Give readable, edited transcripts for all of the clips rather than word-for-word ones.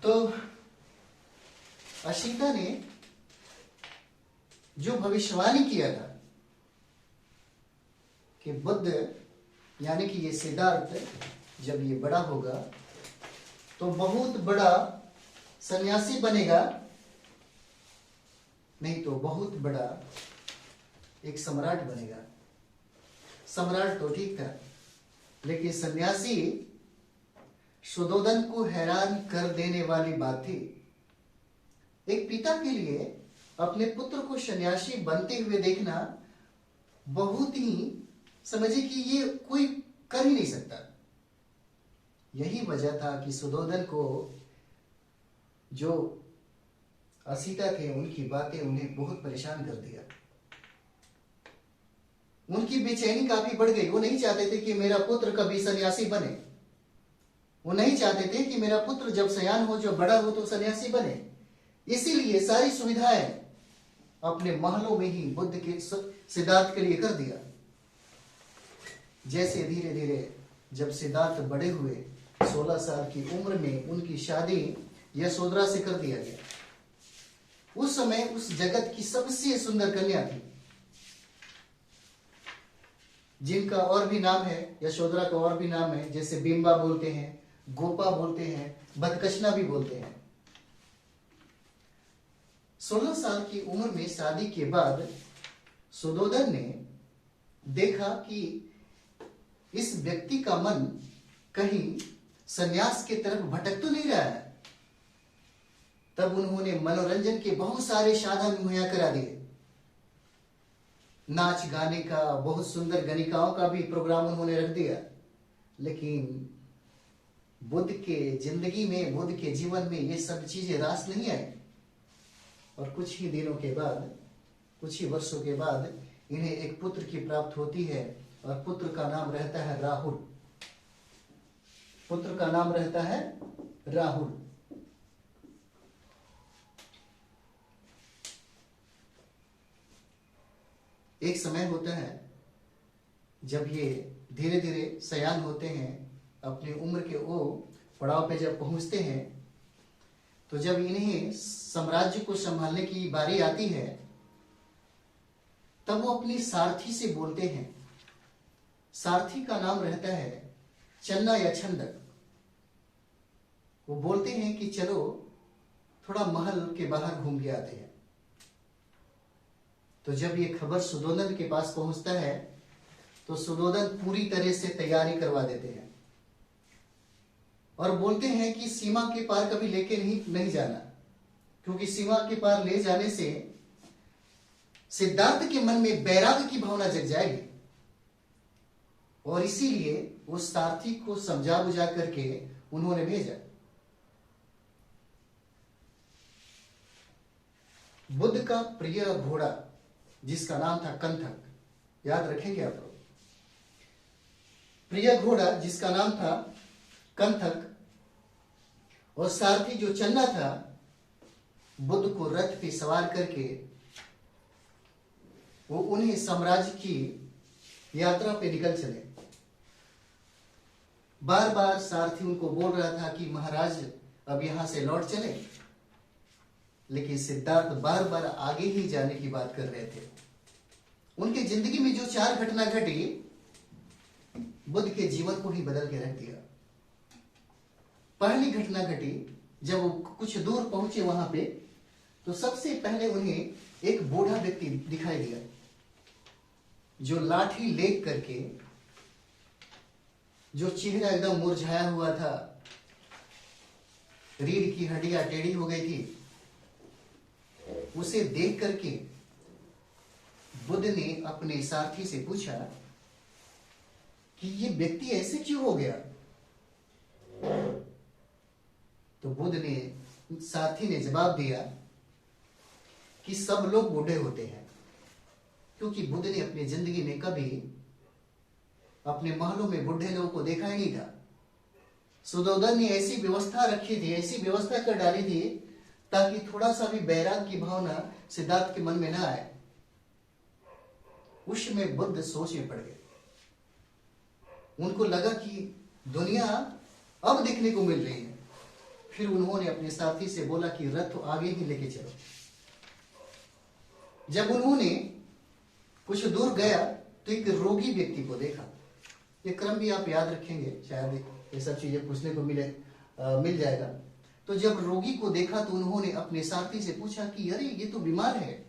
तो अशिता ने जो भविष्यवाणी किया था कि बुद्ध यानी कि ये सिद्धार्थ जब ये बड़ा होगा तो बहुत बड़ा सन्यासी बनेगा, नहीं तो बहुत बड़ा एक सम्राट बनेगा। सम्राट तो ठीक था, लेकिन सन्यासी शुद्धोधन को हैरान कर देने वाली बात थी। एक पिता के लिए अपने पुत्र को सन्यासी बनते हुए देखना बहुत ही, समझिए कि ये कोई कर ही नहीं सकता। यही वजह था कि शुद्धोधन को जो असीता थे उनकी बातें उन्हें बहुत परेशान कर दिया। उनकी बेचैनी काफी बढ़ गई। वो नहीं चाहते थे कि मेरा पुत्र कभी सन्यासी बने। वो नहीं चाहते थे कि मेरा पुत्र जब सयान हो, जो बड़ा हो, तो सन्यासी बने। इसीलिए सारी सुविधाएं अपने महलों में ही बुद्ध के सिद्धार्थ के लिए कर दिया। जैसे धीरे धीरे जब सिद्धार्थ बड़े हुए, 16 साल की उम्र में उनकी शादी यशोधरा से कर दिया गया। उस समय उस जगत की सबसे सुंदर कन्या थी, जिनका और भी नाम है, यशोधरा का और भी नाम है, जैसे बिंबा बोलते हैं, गोपा बोलते हैं, बदकशना भी बोलते हैं। 16 साल की उम्र में शादी के बाद शुद्धोधन ने देखा कि इस व्यक्ति का मन कहीं सन्यास की तरफ भटक तो नहीं रहा है। तब उन्होंने मनोरंजन के बहुत सारे साधन मुहैया करा दिए। नाच गाने का, बहुत सुंदर गणिकाओं का भी प्रोग्राम उन्होंने रख दिया। लेकिन बुद्ध के जिंदगी में, बुद्ध के जीवन में ये सब चीजें रास नहीं आई। और कुछ ही दिनों के बाद, कुछ ही वर्षों के बाद इन्हें एक पुत्र की प्राप्त होती है, और पुत्र का नाम रहता है राहुल। पुत्र का नाम रहता है राहुल। एक समय होता है जब ये धीरे धीरे सयान होते हैं, अपनी उम्र के वो पड़ाव पे जब पहुंचते हैं, तो जब इन्हें साम्राज्य को संभालने की बारी आती है, तब वो अपनी सारथी से बोलते हैं। सारथी का नाम रहता है चन्ना या छंदक। वो बोलते हैं कि चलो थोड़ा महल के बाहर घूम के आते हैं। तो जब ये खबर शुद्धोधन के पास पहुंचता है, तो शुद्धोधन पूरी तरह से तैयारी करवा देते हैं और बोलते हैं कि सीमा के पार कभी लेके नहीं जाना, क्योंकि सीमा के पार ले जाने से सिद्धार्थ के मन में वैराग्य की भावना जग जाएगी। और इसीलिए उस सारथी को समझा बुझा करके उन्होंने भेजा। बुद्ध का प्रिय घोड़ा, जिसका नाम था कंथक, याद रखेंगे आप लोग। प्रिय घोड़ा जिसका नाम था कंथक, और सारथी जो चन्ना था, बुद्ध को रथ पे सवार करके वो उन्हें साम्राज्य की यात्रा पे निकल चले। बार बार सारथी उनको बोल रहा था कि महाराज अब यहां से लौट चले, लेकिन सिद्धार्थ बार बार आगे ही जाने की बात कर रहे थे। उनके जिंदगी में जो 4 घटना घटी, बुद्ध के जीवन को ही बदल के रख दिया। पहली घटना घटी जब वो कुछ दूर पहुंचे वहां पे, तो सबसे पहले उन्हें एक बूढ़ा व्यक्ति दिखाई दिया, जो लाठी लेक करके, जो चेहरा एकदम मुरझाया हुआ था, रीढ़ की हड्डियां टेढ़ी हो गई थी। उसे देख करके बुद्ध ने अपने सारथी से पूछा कि ये व्यक्ति ऐसे क्यों हो गया। तो बुद्ध ने, सारथी ने जवाब दिया कि सब लोग बूढ़े होते हैं, क्योंकि बुद्ध ने अपनी जिंदगी में कभी अपने महलों में बूढ़े लोगों को देखा ही नहीं था। शुद्धोधन ने ऐसी व्यवस्था रखी थी, ऐसी व्यवस्था कर डाली थी, ताकि थोड़ा सा भी बैराग की भावना सिद्धार्थ के मन में ना आए। उस समय बुद्ध सोच में पड़ गए। उनको लगा कि दुनिया अब देखने को मिल रही है, फिर उन्होंने अपने साथी से बोला कि रथ आगे ही लेके चलो। जब उन्होंने कुछ दूर गया तो एक रोगी व्यक्ति को देखा। ये क्रम भी आप याद रखेंगे, शायद ये सब चीजें पूछने को मिल जाएगा। तो जब रोगी को देखा तो उन्होंने अपने साथी से पूछा कि अरे ये तो बीमार है,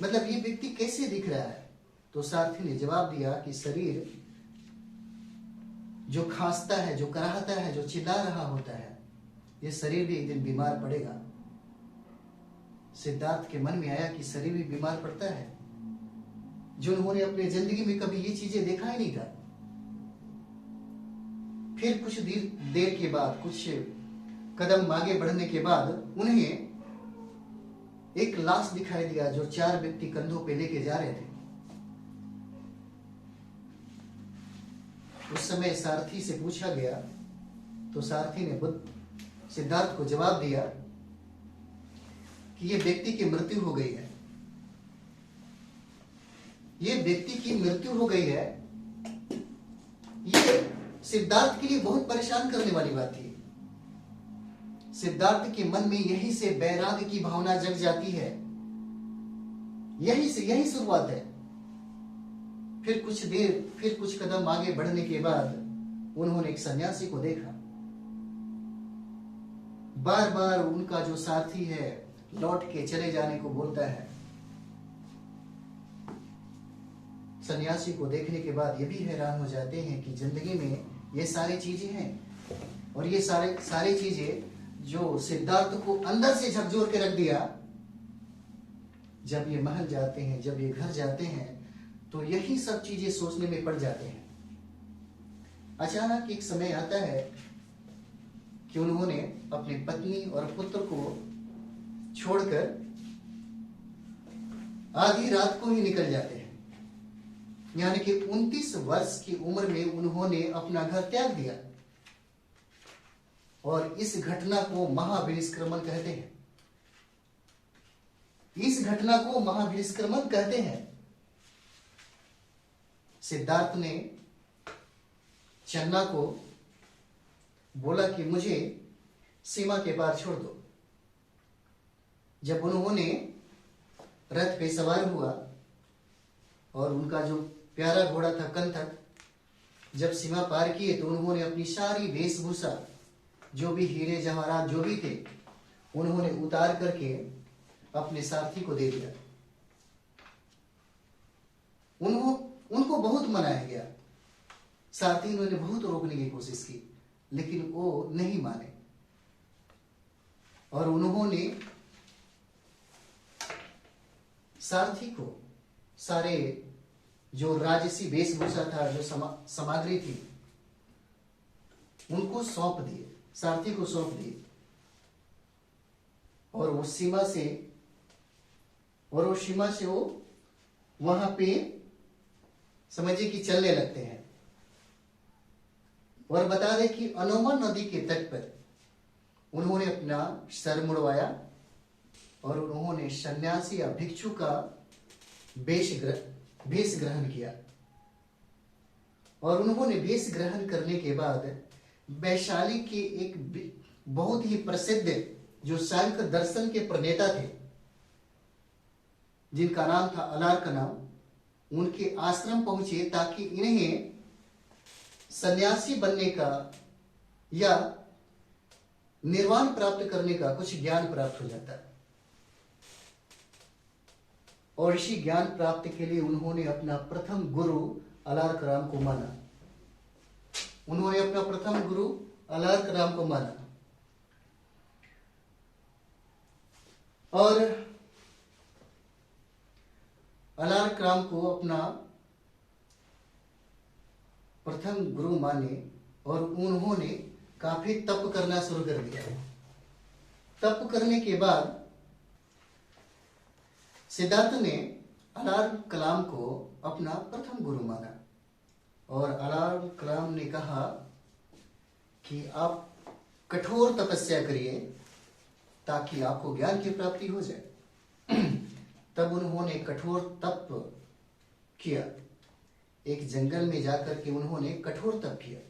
मतलब ये व्यक्ति कैसे दिख रहा है? तो साथी ने जवाब दिया कि शरीर जो खांसता है, जो कराहता है, जो चिल्ला रहा होता है, ये शरीर भी एक दिन बीमार पड़ेगा। सिद्धार्थ के मन में आया कि शरीर भी बीमार पड़ता है, जो उन्होंने अपनी जिंदगी में कभी ये चीजें देखा ही नहीं था। फिर कुछ देर के बाद, कुछ कदम आगे बढ़ने के बाद उन्हें एक लाश दिखाई दिया जो 4 व्यक्ति कंधों पे लेके जा रहे थे। उस समय सारथी से पूछा गया तो सारथी ने सिद्धार्थ को जवाब दिया कि ये व्यक्ति की मृत्यु हो गई है। ये व्यक्ति की मृत्यु हो गई है। ये सिद्धार्थ के लिए बहुत परेशान करने वाली बात थी। सिद्धार्थ के मन में यही से वैराग्य की भावना जग जाती है। यही शुरुआत है। फिर कुछ कदम आगे बढ़ने के बाद उन्होंने एक सन्यासी को देखा। बार बार उनका जो साथी है लौट के चले जाने को बोलता है। सन्यासी को देखने के बाद ये भी हैरान हो जाते हैं कि जिंदगी में ये सारी चीजें हैं और ये सारी चीजें जो सिद्धार्थ को अंदर से झकझोर के रख दिया। जब ये महल जाते हैं, जब ये घर जाते हैं, तो यही सब चीजें सोचने में पड़ जाते हैं। अचानक एक समय आता है कि उन्होंने अपनी पत्नी और पुत्र को छोड़कर आधी रात को ही निकल जाते हैं। यानी कि 29 वर्ष की उम्र में उन्होंने अपना घर त्याग दिया। और इस घटना को महाभिनिष्क्रमण कहते हैं। इस घटना को महाभिनिष्क्रमण कहते हैं। सिद्धार्थ ने चन्ना को बोला कि मुझे सीमा के पार छोड़ दो। जब उन्होंने रथ पे सवार हुआ और उनका जो प्यारा घोड़ा था कंथक, जब सीमा पार किए तो उन्होंने अपनी सारी वेशभूषा, जो भी हीरे जवाहरात जो भी थे, उन्होंने उतार करके अपने सारथी को दे दिया। उनको बहुत मनाया गया। सारथी उन्होंने बहुत रोकने की कोशिश की, लेकिन वो नहीं माने और उन्होंने सारथी को सारे जो राजसी वेशभूषा था, जो सामग्री थी, उनको सौंप दिए, सारथी को सौंप दिए। और वो सीमा से वो वहां पे समझिए कि चलने लगते हैं। और बता दें कि अनोमा नदी के तट पर उन्होंने अपना सर मुड़वाया और उन्होंने सन्यासी या भिक्षु का वेश ग्रहण किया। और उन्होंने वेश ग्रहण करने के बाद वैशाली के एक बहुत ही प्रसिद्ध जो सांख्य दर्शन के प्रणेता थे, जिनका नाम था अलार्क नाम, उनके आश्रम पहुंचे ताकि इन्हें सन्यासी बनने का या निर्वाण प्राप्त करने का कुछ ज्ञान प्राप्त हो जाता है। और इसी ज्ञान प्राप्ति के लिए उन्होंने अपना प्रथम गुरु अलार्क राम को माना। उन्होंने अपना प्रथम गुरु अलार्क राम को माना। और अलार्क राम को अपना प्रथम गुरु माने और उन्होंने काफी तप करना शुरू कर दिया। तप करने के बाद सिद्धार्थ ने अलार्क कलाम को अपना प्रथम गुरु माना और अलार्क कलाम ने कहा कि आप कठोर तपस्या करिए ताकि आपको ज्ञान की प्राप्ति हो जाए। तब उन्होंने कठोर तप किया। एक जंगल में जाकर के उन्होंने कठोर तप किया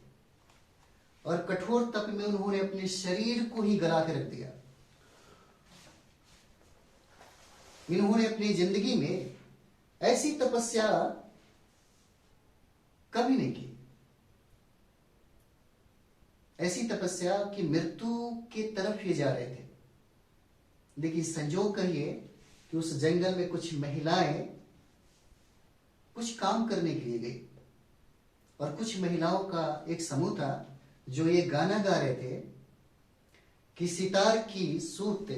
और कठोर तप में उन्होंने अपने शरीर को ही गला के रख दिया। इन्होंने अपनी जिंदगी में ऐसी तपस्या कभी नहीं की, ऐसी तपस्या कि मृत्यु की तरफ ये जा रहे थे। देखिए, संजोग कहिए कि उस जंगल में कुछ महिलाएं कुछ काम करने के लिए गई और कुछ महिलाओं का एक समूह था जो ये गाना गा रहे थे कि सितार की सूत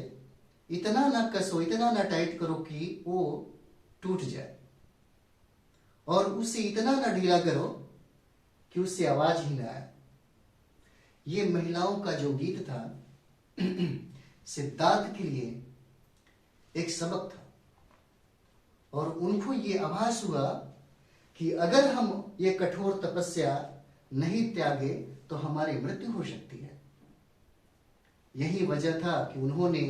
इतना ना कसो, इतना ना टाइट करो कि वो टूट जाए, और उसे इतना ना ढीला करो कि उससे आवाज ही ना आए। ये महिलाओं का जो गीत था सिद्धार्थ के लिए एक सबक था, और उनको ये आभास हुआ कि अगर हम ये कठोर तपस्या नहीं त्यागे तो हमारी मृत्यु हो सकती है। यही वजह था कि उन्होंने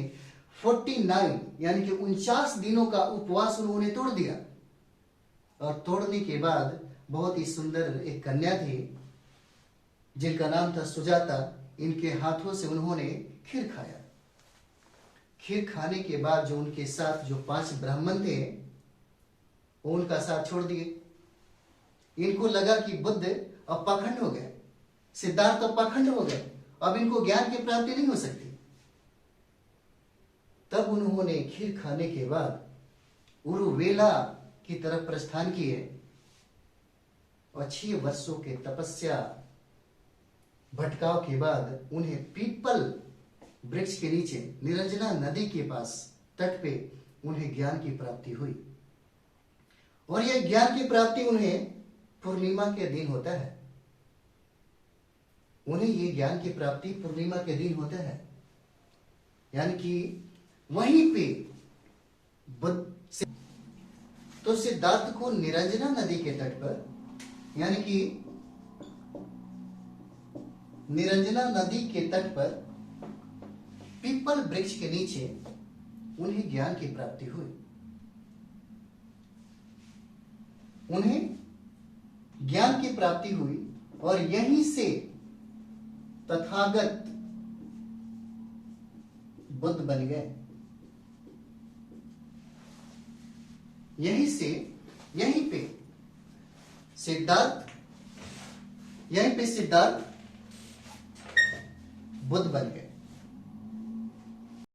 49 यानी कि 49 दिनों का उपवास उन्होंने तोड़ दिया, और तोड़ने के बाद बहुत ही सुंदर एक कन्या थी जिनका नाम था सुजाता। इनके हाथों से उन्होंने खीर खाया। खीर खाने के बाद जो उनके साथ जो 5 ब्राह्मण थे वो उनका साथ छोड़ दिए। इनको लगा कि बुद्ध अब पाखंड हो गए, सिद्धार्थ अब पाखंड हो गए, अब इनको ज्ञान की प्राप्ति नहीं हो सकती। तब उन्होंने खीर खाने के बाद उरुवेला की तरफ प्रस्थान किए और 6 वर्षों के तपस्या भटकाव के बाद उन्हें पीपल वृक्ष के नीचे निरंजना नदी के पास तट पे उन्हें ज्ञान की प्राप्ति हुई। और यह ज्ञान की प्राप्ति उन्हें पूर्णिमा के दिन होता है। उन्हें यह ज्ञान की प्राप्ति पूर्णिमा के दिन होता है, यानी कि वहीं पे बुद्ध। तो सिद्धार्थ को निरंजना नदी के तट पर, यानी कि निरंजना नदी के तट पर पीपल वृक्ष के नीचे उन्हें ज्ञान की प्राप्ति हुई। उन्हें ज्ञान की प्राप्ति हुई और यहीं से तथागत बुद्ध बन गए। यहीं पे सिद्धार्थ बुद्ध बन गए।